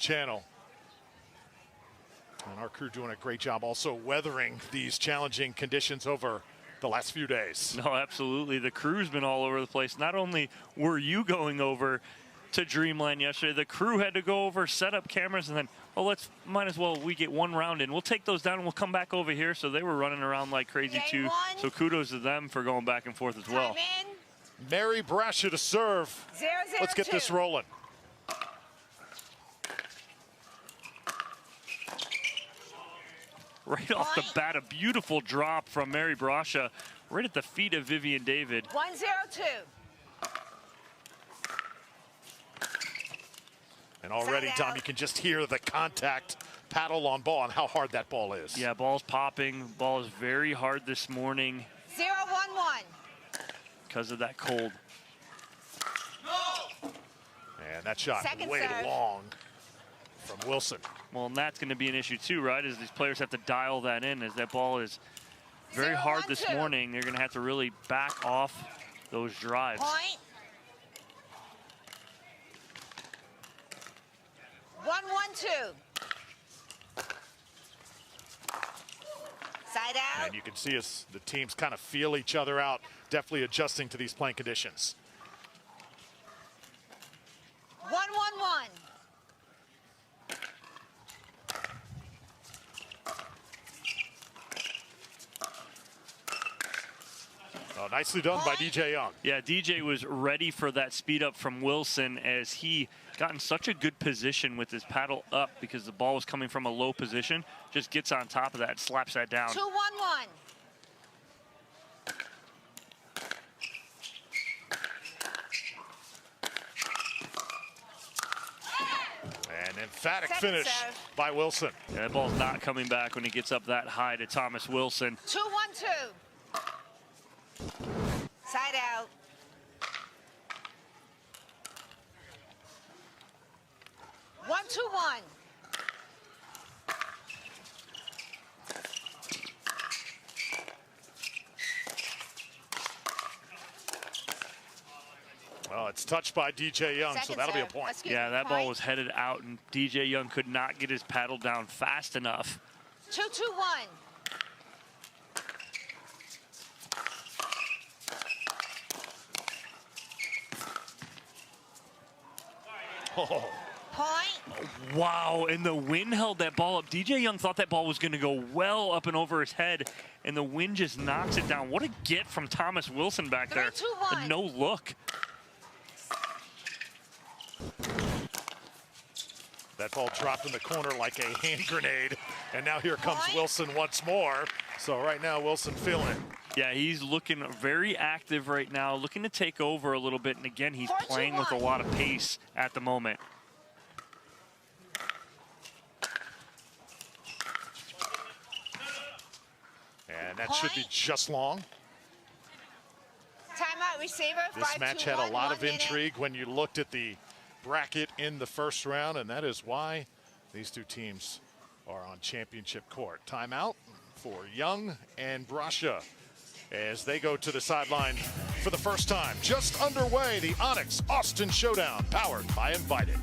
channel. And our crew doing a great job also weathering these challenging conditions over the last few days. No, absolutely. The crew's been all over the place. Not only were you going over to Dreamland yesterday, the crew had to go over, set up cameras, and then, oh, might as well we get one round in. We'll take those down and we'll come back over here. So they were running around like crazy too. So kudos to them for going back and forth as well. Mary Brascia to serve. 0-0-2. Let's get this rolling. Right off the bat, a beautiful drop from Mary Brascia, right at the feet of Vivian David. 1-0-2. And already, Tom, you can just hear the contact paddle on ball and how hard that ball is. Yeah, ball's popping. Ball is very hard this morning. 0-1-1. Because of that cold. And that shot way long from Wilson. Well, and that's going to be an issue too, right? As these players have to dial that in, as that ball is very hard this morning. They're going to have to really back off those drives. Point. 1-1-2. Side out. And you can see as the teams kind of feel each other out, definitely adjusting to these playing conditions. 1-1-1. Oh, nicely done by DJ Young. Yeah, DJ was ready for that speed up from Wilson as he got in such a good position with his paddle up because the ball was coming from a low position. Just gets on top of that, slaps that down. 2-1-1. An emphatic finish by Wilson. Yeah, that ball's not coming back when he gets up that high to Thomas Wilson. 2-1-2. Side out. 1-2-1. Well, it's touched by DJ Young, so that'll be a point. Yeah, that ball was headed out, and DJ Young could not get his paddle down fast enough. 2-2-1. Oh. Point. Wow, and the wind held that ball up. DJ Young thought that ball was going to go well up and over his head, and the wind just knocks it down. What a get from Thomas Wilson back there. 3-2-1. A no look. That ball dropped in the corner like a hand grenade, and now here comes Wilson once more. So right now, Wilson feeling it. Yeah, he's looking very active right now, looking to take over a little bit, and again, he's playing with a lot of pace at the moment. And that should be just long. Timeout receiver. This match had a lot of intrigue when you looked at the bracket in the first round, and that is why these two teams are on championship court. Timeout for Young and Brascia as they go to the sideline for the first time. Just underway, the ONIX Austin Showdown, powered by Invited.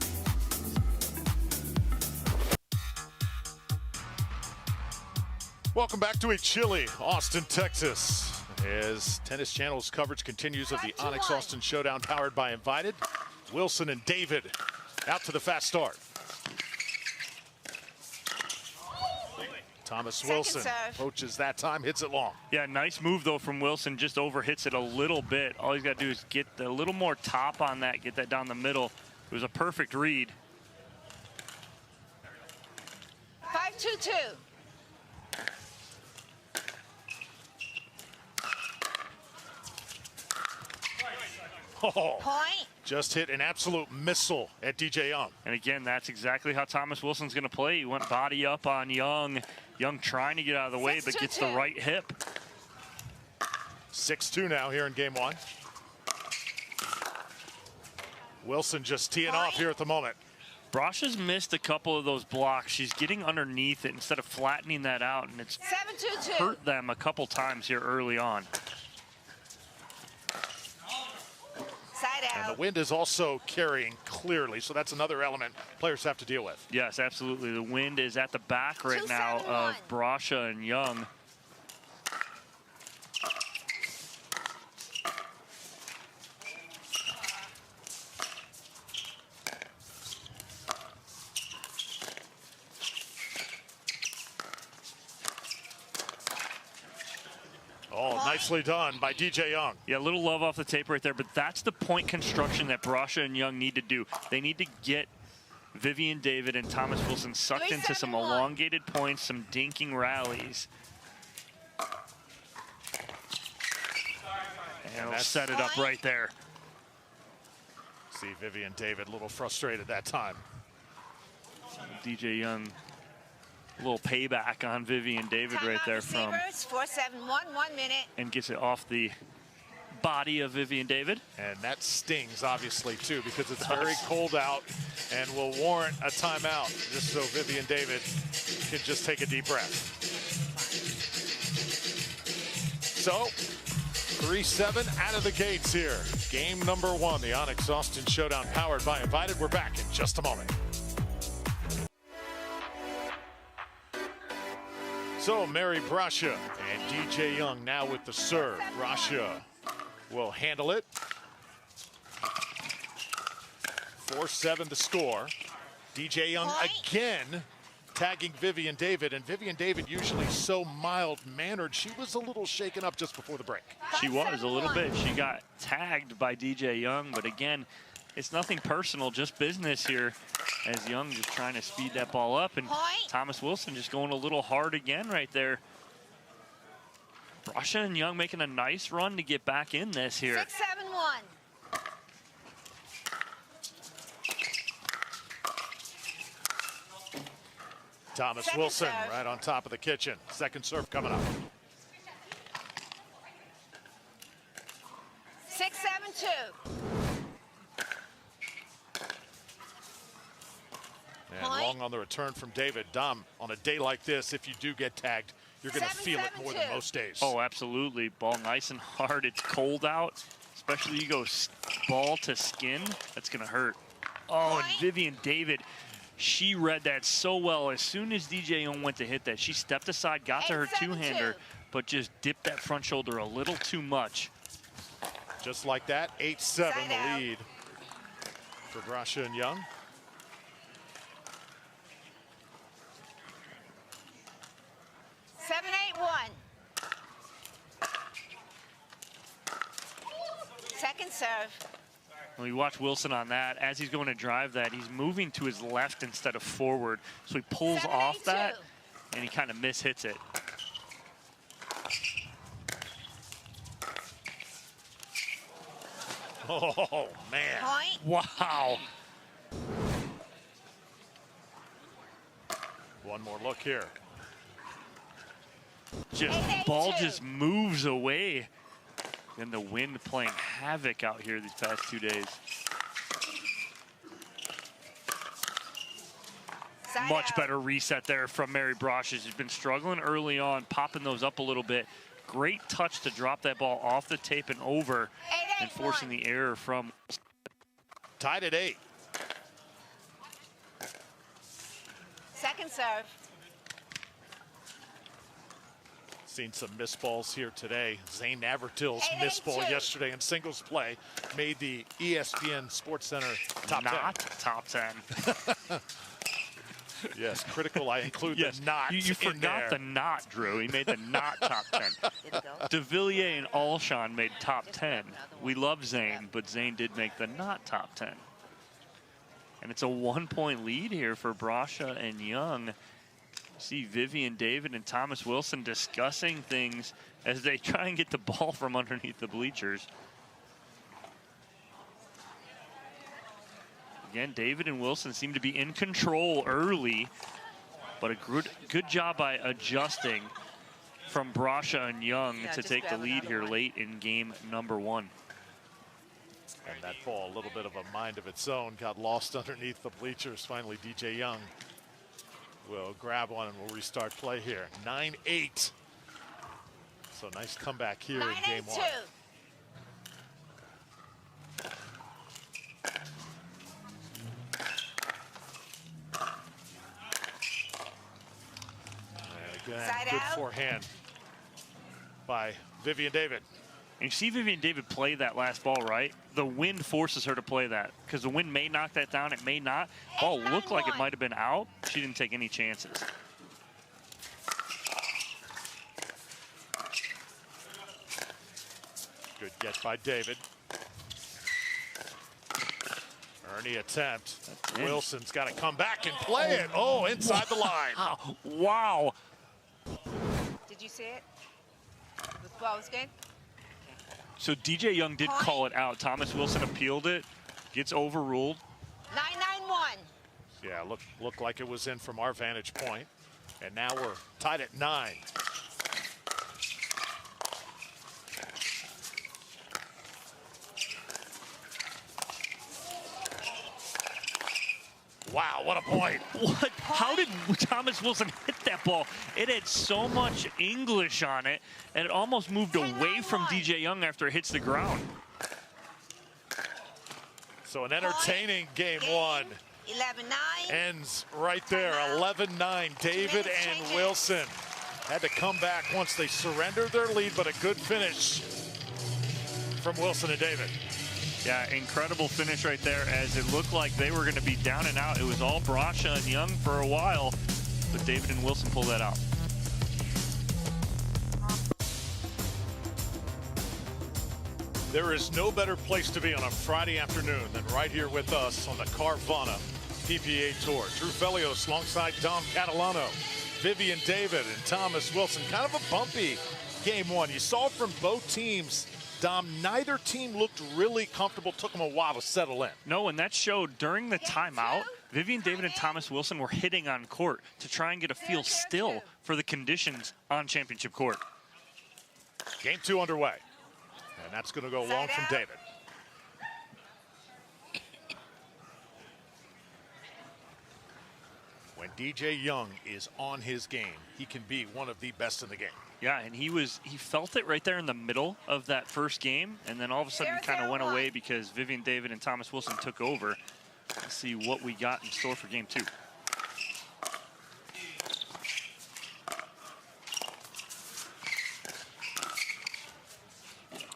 Welcome back to a chilly Austin, Texas, as Tennis Channel's coverage continues of the ONIX Austin Showdown, powered by Invited. Wilson and David out to the fast start. Thomas Wilson approaches that time, hits it long. Yeah, nice move though from Wilson, just overhits it a little bit. All he's got to do is get a little more top on that, get that down the middle. It was a perfect read. 5-2-2. Oh, Point. Just hit an absolute missile at DJ Young. And again, that's exactly how Thomas Wilson's going to play. He went body up on Young. Young trying to get out of the way, but gets the right hip. 6-2 now here in game one. Wilson just teeing off here at the moment. Brascia's missed a couple of those blocks. She's getting underneath it instead of flattening that out, and it's 7-2-2. hurt them a couple times here early on. Side And the wind is also carrying clearly, so that's another element players have to deal with. Yes, absolutely. The wind is at the back right now of Brascia and Young. Oh, nicely done by DJ Young. Yeah, a little love off the tape right there, but that's the point construction that Brascia and Young need to do. They need to get Vivian David and Thomas Wilson sucked into some elongated points, some dinking rallies. And they'll set it up right there. See Vivian David a little frustrated that time. DJ Young, a little payback on Vivian David right there from 4-7-1, 1 minute. and gets it off the body of Vivian David. And that stings, obviously, too, because it's very cold out and will warrant a timeout, just so Vivian David can just take a deep breath. So, 3-7 out of the gates here. Game number 1, the ONIX Austin Showdown powered by Invited. We're back in just a moment. So Mary Brascia and DJ Young now with the serve. Brascia will handle it. 4-7 the score. DJ Young again tagging Vivian David, and Vivian David usually so mild-mannered. She was a little shaken up just before the break. She was a little bit. She got tagged by DJ Young, but again, it's nothing personal, just business here, as Young just trying to speed that ball up, and Thomas Wilson just going a little hard again right there. Brascia and Young making a nice run to get back in this here. 6-7-1. Thomas Wilson right on top of the kitchen. Second serve coming up. 6-7-2. And long on the return from David. Dom, on a day like this, if you do get tagged, you're going to feel it more than most days. Oh, absolutely. Ball nice and hard. It's cold out, especially you go ball to skin. That's going to hurt. Oh, and Vivian David, she read that so well. As soon as DJ Young went to hit that, she stepped aside, got to her two-hander, but just dipped that front shoulder a little too much. Just like that, 8-7 the lead for Brascia and Young. 7-8-1. Second serve. When you watch Wilson on that, as he's going to drive that, he's moving to his left instead of forward. So he pulls off that, and he kind of mishits it. Oh, man. Point. Wow. One more look here. Just ball just moves away. And the wind playing havoc out here these past 2 days. Much better reset there from Mary Brascia. She's been struggling early on, popping those up a little bit. Great touch to drop that ball off the tape and over, and forcing the error from. Tied at 8. Second serve. Seen some missed balls here today. Zane Navratil's missed ball yesterday in singles play made the ESPN Sports Center top 10. Not top 10. Yes, critical. I include the not. You forgot the not, Drew. He made the not top 10. De Villiers and Alshon made top 10. We love Zane, but Zane did make the not top 10. And it's a 1-point lead here for Brascia and Young. See Vivian David and Thomas Wilson discussing things as they try and get the ball from underneath the bleachers. Again, David and Wilson seem to be in control early, but a good job by adjusting from Brascia and Young to take the lead here late in game number 1. And that ball, a little bit of a mind of its own, got lost underneath the bleachers. Finally, DJ Young will grab one and we'll restart play here. 9-8. So nice comeback here in game 1. Side Good out. forehand by Vivian David. And you see Vivian David play that last ball, right? The wind forces her to play that because the wind may knock that down. It may not. Ball looked like it might have been out. She didn't take any chances. Good get by David. Ernie attempt. Wilson's got to come back and play it. Oh, inside the line. Wow. Did you see it? The ball was good. So DJ Young did call it out. Thomas Wilson appealed it. Gets overruled. 9-9-1. Yeah, looked like it was in from our vantage point. And now we're tied at 9. Wow, what a point. What? How did Thomas Wilson hit that ball? It had so much English on it, and it almost moved away from DJ Young after it hits the ground. So an entertaining game one 11-9. ends right there, 11-9. David and Wilson had to come back once they surrendered their lead, but a good finish from Wilson and David. Yeah, incredible finish right there as it looked like they were going to be down and out. It was all Brascia and Young for a while, but David and Wilson pulled that out. There is no better place to be on a Friday afternoon than right here with us on the Carvana PPA Tour. Drew Felios alongside Dom Catalano, Vivian David, and Thomas Wilson. Kind of a bumpy game one. You saw it from both teams. Dom, neither team looked really comfortable. Took them a while to settle in. No, and that showed during the timeout. Vivian David and Thomas Wilson were hitting on court to try and get a feel still for the conditions on championship court. Game two underway. And that's going to go long from David. When DJ Young is on his game, he can be one of the best in the game. Yeah, and he felt it right there in the middle of that first game, and then all of a sudden kind of went away because Vivian David and Thomas Wilson took over. Let's see what we got in store for game two.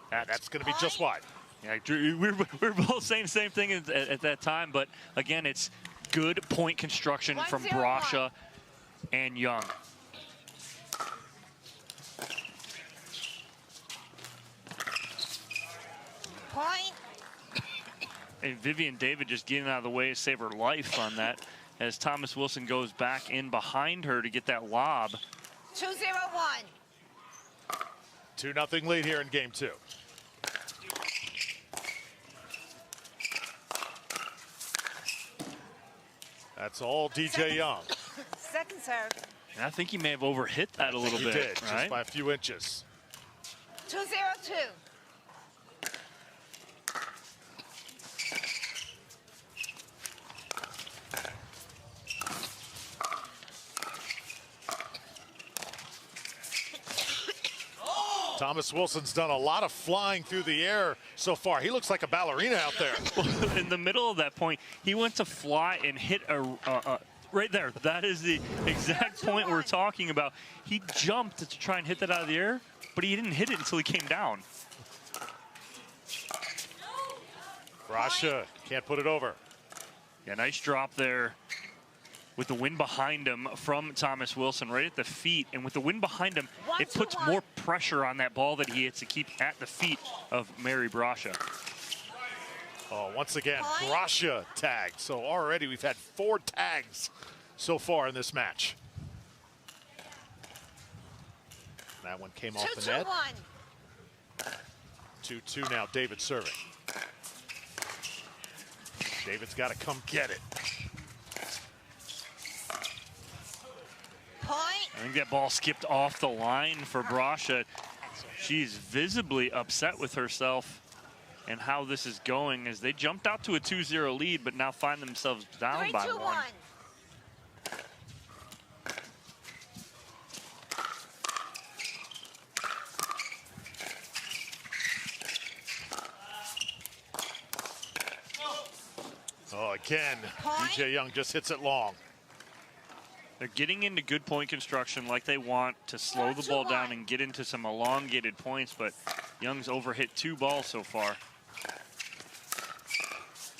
That's going to be just wide. Yeah, Drew, we're both saying the same thing at that time, but again, it's good point construction from Brascia and Young. Point. And Vivian David just getting out of the way to save her life on that as Thomas Wilson goes back in behind her to get that lob. 2-0-1. 2-0 lead here in game two. That's all DJ Young. Second serve. And I think he may have overhit that a little bit. He did, right? just by a few inches. 2-0-2. Thomas Wilson's done a lot of flying through the air so far. He looks like a ballerina out there. In the middle of that point, he went to fly and hit right there. That is the exact point we're talking about. He jumped to try and hit that out of the air, but he didn't hit it until he came down. Brascia can't put it over. Yeah, nice drop there with the wind behind him from Thomas Wilson right at the feet. And with the wind behind him, it puts more pressure on that ball that he hits to keep at the feet of Mary Brascia. Oh, once again, Brascia tagged. So already we've had 4 tags so far in this match. That one came off the net. 2-2 now, David serving. David's got to come get it. I think that ball skipped off the line for Brascia. She's visibly upset with herself and how this is going as they jumped out to a 2-0 lead, but now find themselves down by 1. Oh, again, DJ Young just hits it long. They're getting into good point construction like they want to slow the ball down and get into some elongated points, but Young's overhit 2 balls so far.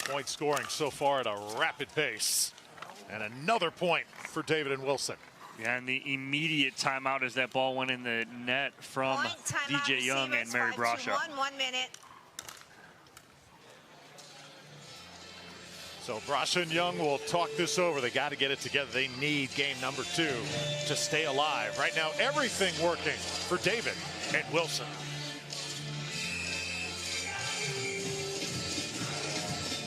Point scoring so far at a rapid pace. And another point for David and Wilson. Yeah, and the immediate timeout as that ball went in the net from DJ Young and Mary Brascia. 1 minute. So Brascia and Young will talk this over. They got to get it together. They need game number 2 to stay alive. Right now, everything working for David and Wilson.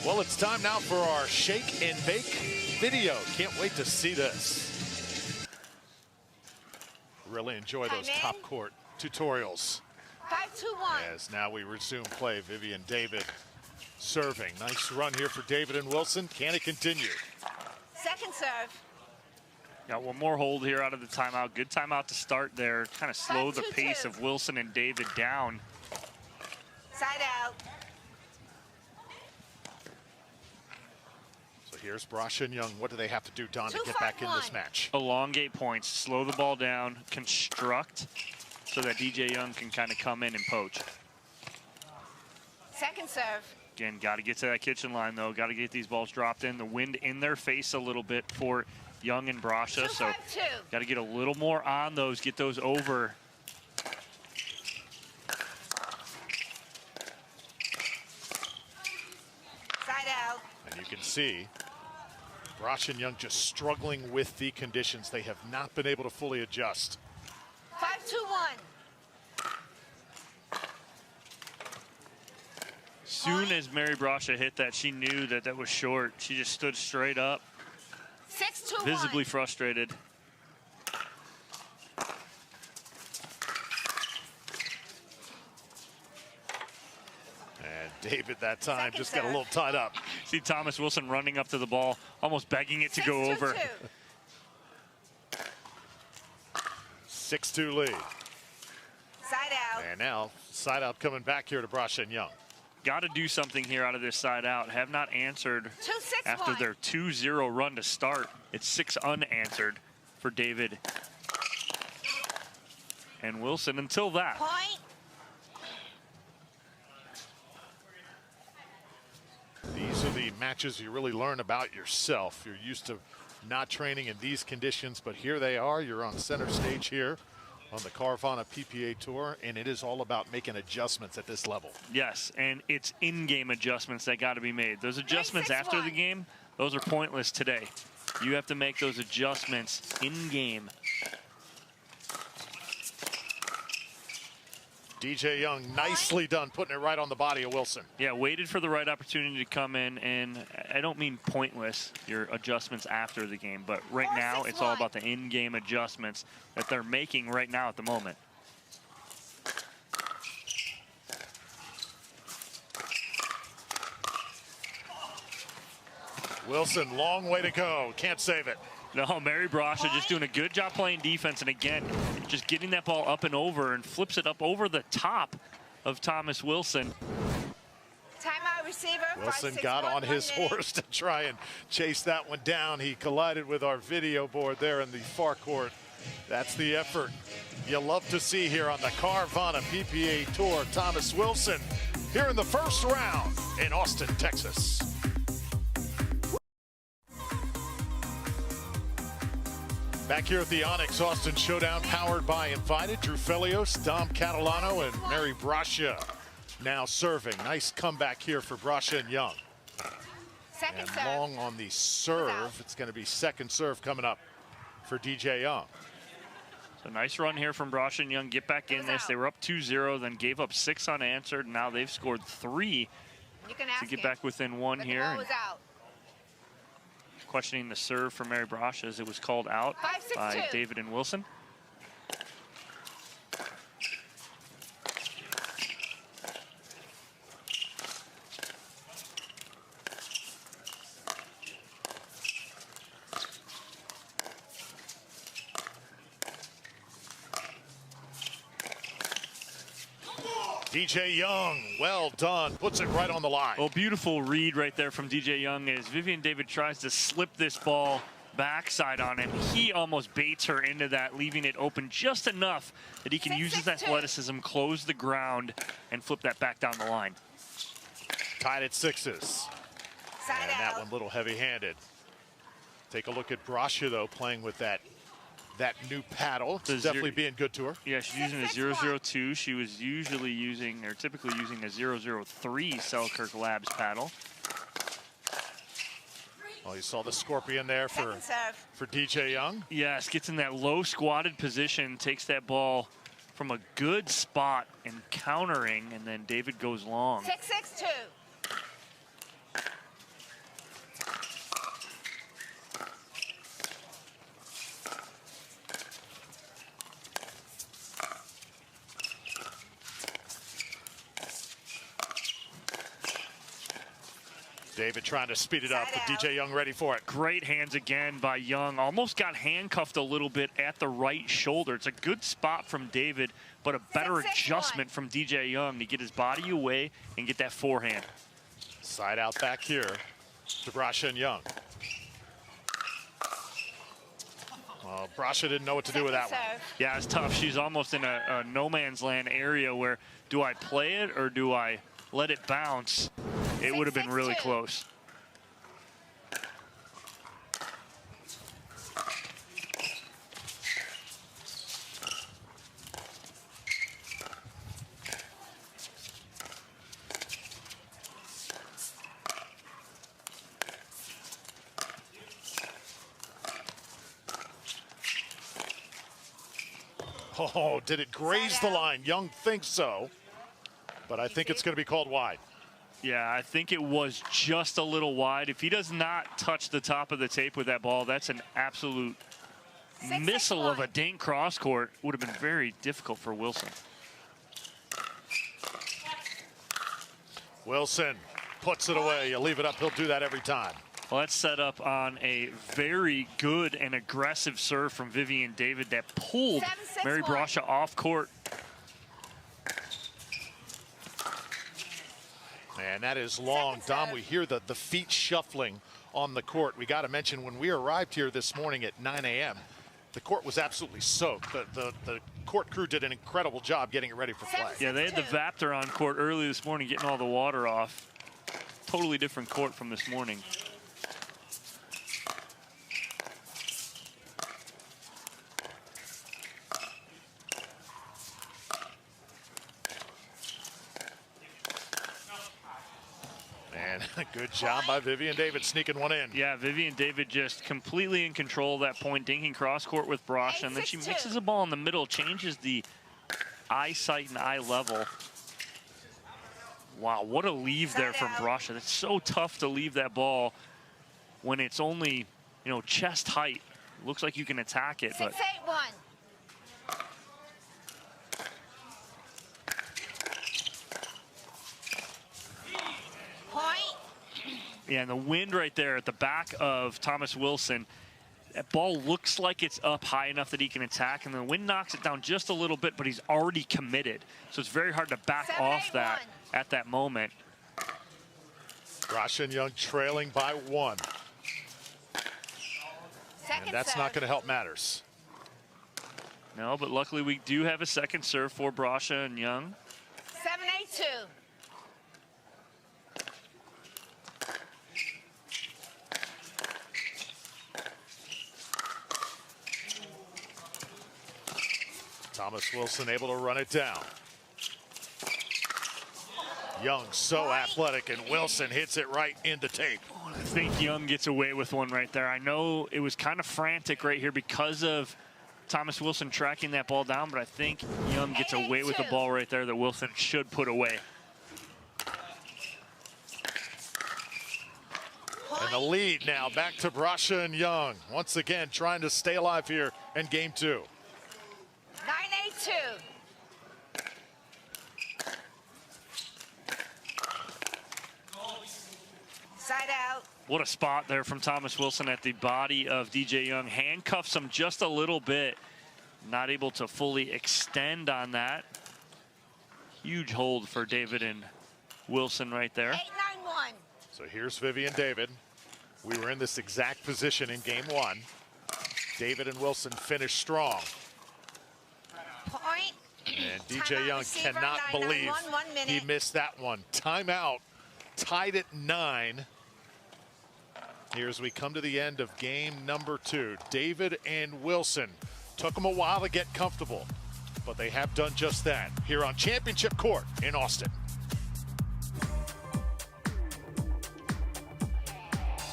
Well, it's time now for our shake and bake video. Can't wait to see this. Really enjoy those top court tutorials. 5-2-1. As now we resume play, Vivian David serving. Nice run here for David and Wilson. Can it continue? Second serve. Got one more hold here out of the timeout. Good timeout to start there. Kind of slow the pace of Wilson and David down. Side out. So here's Brascia and Young. What do they have to do, Don, to get back in this match? Elongate points, slow the ball down, construct so that DJ Young can kind of come in and poach. Second serve. Again, got to get to that kitchen line, though. Got to get these balls dropped in. The wind in their face a little bit for Young and Brascia. So got to get a little more on those, get those over. Side out. And you can see Brascia and Young just struggling with the conditions. They have not been able to fully adjust. 5-2-1. Soon as Mary Brascia hit that, she knew that that was short. She just stood straight up, 6-2-1. visibly frustrated. And David that time just got a little tied up. See Thomas Wilson running up to the ball, almost begging it to go over. 6-2 lead. Side out. And now side out coming back here to Brascia and Young. Got to do something here out of this side out. Have not answered 2-6-1. after their 2-0 run to start. It's 6 unanswered for David and Wilson until that. Point. These are the matches you really learn about yourself. You're used to not training in these conditions, but here they are. You're on center stage here on the Carvana PPA Tour, and it is all about making adjustments at this level. Yes, and it's in-game adjustments that got to be made. Those adjustments after the game, those are pointless today. You have to make those adjustments in-game. DJ Young, nicely done, putting it right on the body of Wilson. Yeah, waited for the right opportunity to come in, and I don't mean pointless, your adjustments after the game, but right now it's all about the in-game adjustments that they're making right now at the moment. Wilson, long way to go. Can't save it. No, Mary Brascia just doing a good job playing defense, and again, just getting that ball up and over and flips it up over the top of Thomas Wilson. Timeout receiver. Wilson got on his horse to try and chase that one down. He collided with our video board there in the far court. That's the effort you love to see here on the Carvana PPA Tour. Thomas Wilson here in the first round in Austin, Texas. Back here at the ONIX Austin Showdown, powered by Invited. Drew Felios, Dom Catalano, and Mary Brascia now serving. Nice comeback here for Brascia and Young. Second serve. Long on the serve. It's going to be second serve coming up for DJ Young. So nice run here from Brascia and Young. Get back in this. They were up 2-0, then gave up 6 unanswered. Now they've scored 3 to get back within 1 here. The ball was out. Questioning the serve for Mary Brascia as it was called out by David and Wilson. DJ Young, well done, puts it right on the line. Well, beautiful read right there from DJ Young as Vivian David tries to slip this ball backside on him. He almost baits her into that, leaving it open just enough that he can use his athleticism, close the ground, and flip that back down the line. Tied at 6s. And that one a little heavy-handed. Take a look at Brascia, though, playing with that new paddle. It's definitely being good to her. Yeah, she's using a 002. She was usually using, or typically using, a 003 Selkirk Labs paddle. Well, you saw the scorpion there for DJ Young. Yes, gets in that low squatted position, takes that ball from a good spot and countering, and then David goes long. 6-6-2. David trying to speed it up, but DJ Young ready for it. Great hands again by Young. Almost got handcuffed a little bit at the right shoulder. It's a good spot from David, but a better adjustment from DJ Young to get his body away and get that forehand. Side out back here to Brascia and Young. Well, Brascia didn't know what to do with that one. Yeah, it's tough. She's almost in a no man's land area where, do I play it or do I let it bounce? It would have been really close. Oh, did it graze the line? Young thinks so, but I think it's going to be called wide. Yeah, I think it was just a little wide. If he does not touch the top of the tape with that ball, that's an absolute missile of a dink cross court. Would have been very difficult for Wilson. Wilson puts it away. You leave it up, he'll do that every time. Well, that's set up on a very good and aggressive serve from Vivian David that pulled Mary Brascia off court. And that is long. Dom, we hear the feet shuffling on the court. We got to mention, when we arrived here this morning at 9 a.m., the court was absolutely soaked. The court crew did an incredible job getting it ready for play. Yeah, they had the Vaptor on court early this morning, getting all the water off. Totally different court from this morning. Good job by Vivian David sneaking one in. Yeah, Vivian David just completely in control of that point, dinking cross court with Brascia, and then she mixes the ball in the middle, changes the eyesight and eye level. Wow, what a leave there from Brascia. That's so tough to leave that ball when it's only, chest height. Looks like you can attack it, but 6-8-1. yeah, and the wind right there at the back of Thomas Wilson. That ball looks like it's up high enough that he can attack, and the wind knocks it down just a little bit, but he's already committed. So it's very hard to back off that at that moment. Brascia and Young trailing by 1. And that's not going to help matters. No, but luckily we do have a second serve for Brascia and Young. 7-8-2. Thomas Wilson able to run it down. Young so athletic, and Wilson hits it right into tape. I think Young gets away with one right there. I know it was kind of frantic right here because of Thomas Wilson tracking that ball down, but I think Young gets away with the ball right there that Wilson should put away. And the lead now back to Brascia and Young. Once again, trying to stay alive here in game 2. 9-8-2. Side out. What a spot there from Thomas Wilson at the body of DJ Young. Handcuffs him just a little bit. Not able to fully extend on that. Huge hold for David and Wilson right there. 8-9-1. So here's Vivian David We were in this exact position in game one. David and Wilson finished strong. Point. And DJ Timeout, Young receiver, cannot 9-9-1, believe 1 minute. he missed that one. Timeout, tied at 9. Here as we come to the end of game number 2. David and Wilson took them a while to get comfortable, but they have done just that here on Championship Court in Austin.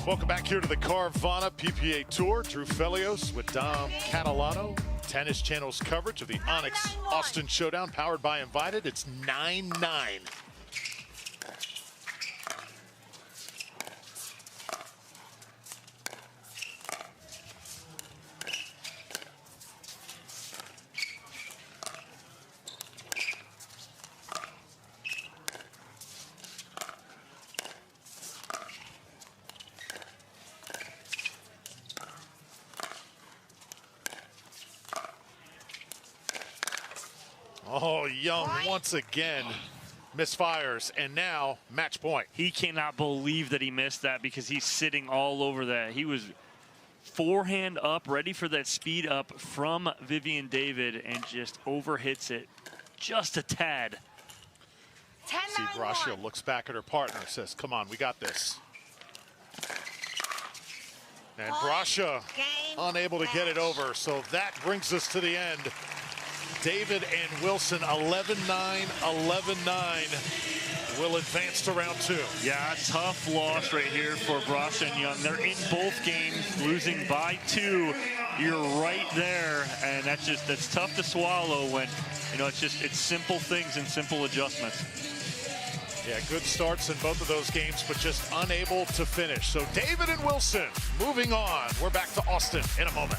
Welcome back here to the Carvana PPA Tour. Drew Felios with Dom Catalano. Tennis Channel's coverage of the ONIX Austin Showdown powered by Invited. It's 9-9. Oh, Young once again misfires, and now match point. He cannot believe that he missed that because he's sitting all over that. He was forehand up, ready for that speed up from Vivian David, and just overhits it just a tad. See, Brascia looks back at her partner and says, come on, we got this. And Brascia unable to get it over, so that brings us to the end. David and Wilson, 11-9, 11-9, will advance to round 2. Yeah, tough loss right here for Brascia and Young. They're in both games, losing by 2. You're right there, and that's tough to swallow when, you know, it's simple things and simple adjustments. Yeah, good starts in both of those games, but just unable to finish. So David and Wilson moving on. We're back to Austin in a moment.